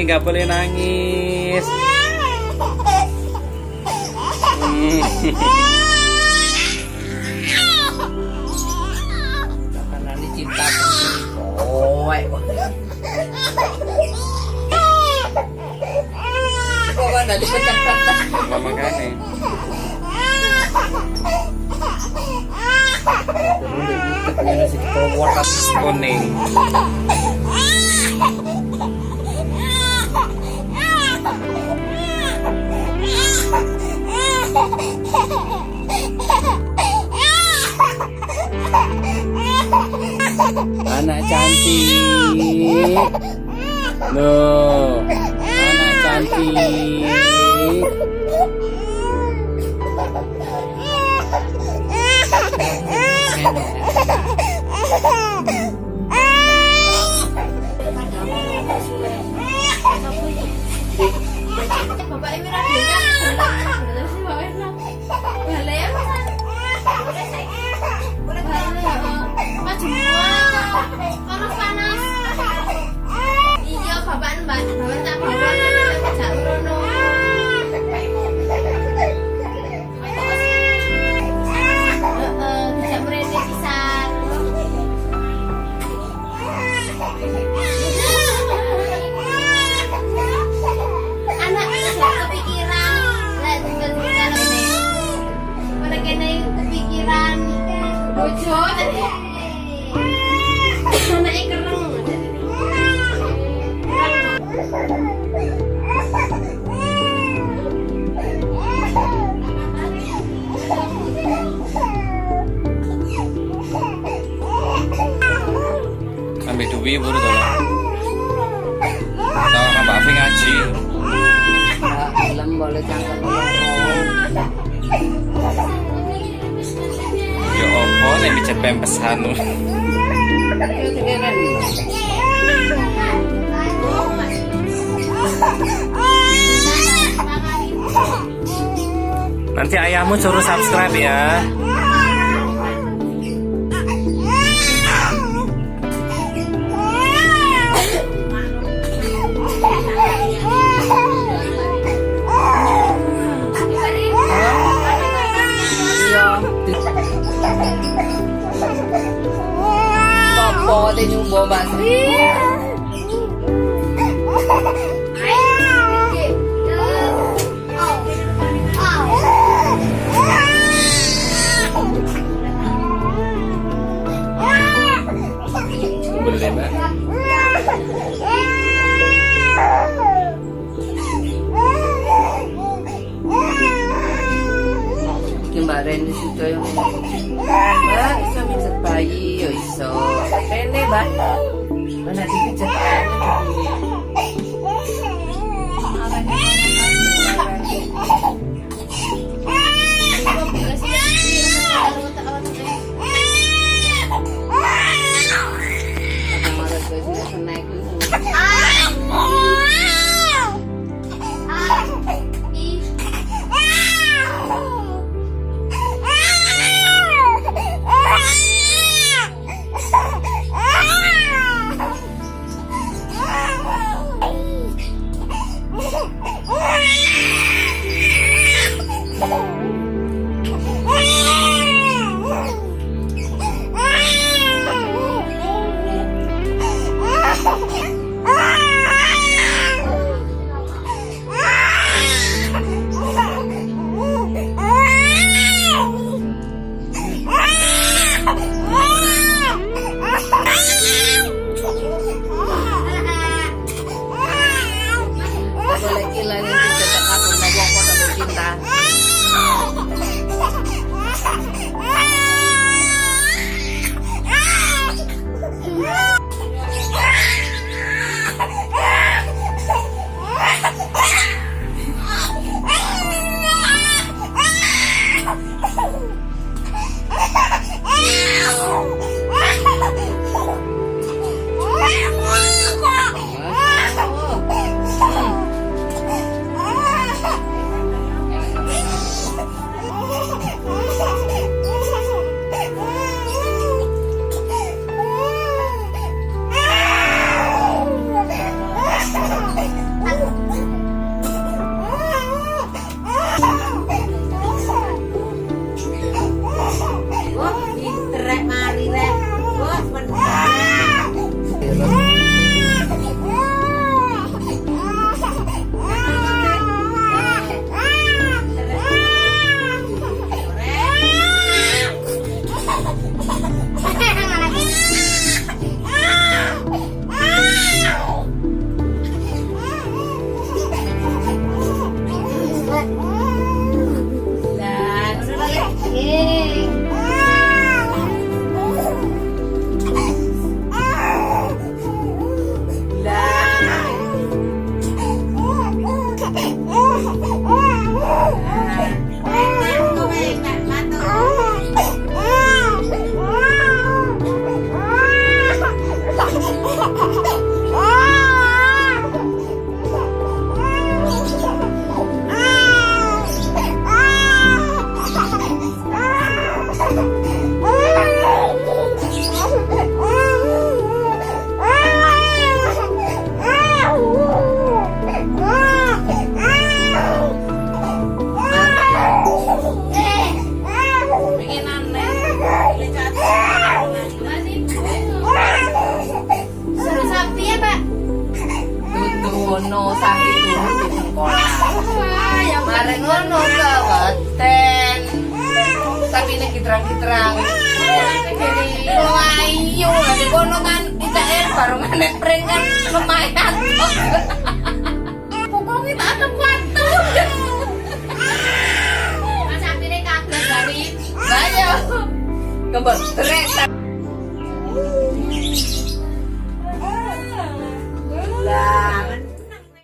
Nggak boleh nangis. Karena ini cinta kok nggak dipecah-pecah. Mama kan kuning. Anak cantik. Loh, anak cantik. Bapak ini radionya panas. Iya bapak mbak tak bawa tak urono. Tidak merene pisan. Anak tidak kepikiran, lah tinggal ini. Mereka ini kepikiran bojo tadi. Anaknya kereng. Ambil duit buru tolong. Tahu kan Mbak Afi ngaji. Film boleh cangkem Ya opo nek pijat pempesan. Nanti ayahmu suruh subscribe ya. Popo teh nyumbo Mbak Sri. Boleh Mbak. Mbak Reni situ yang Mbak bisa pijat bayi ya iso Rene Mbak mana dipijat kono sakit turun di sekolah. Ya Mareng ngono keweten. Tapi ini kiterang-kiterang. Ayo, nanti kono kan ITR baru nganek peringan lumayan. pokoknya tak ada waktu. Mas akhirnya kaget dari Ayo. Kebet stres.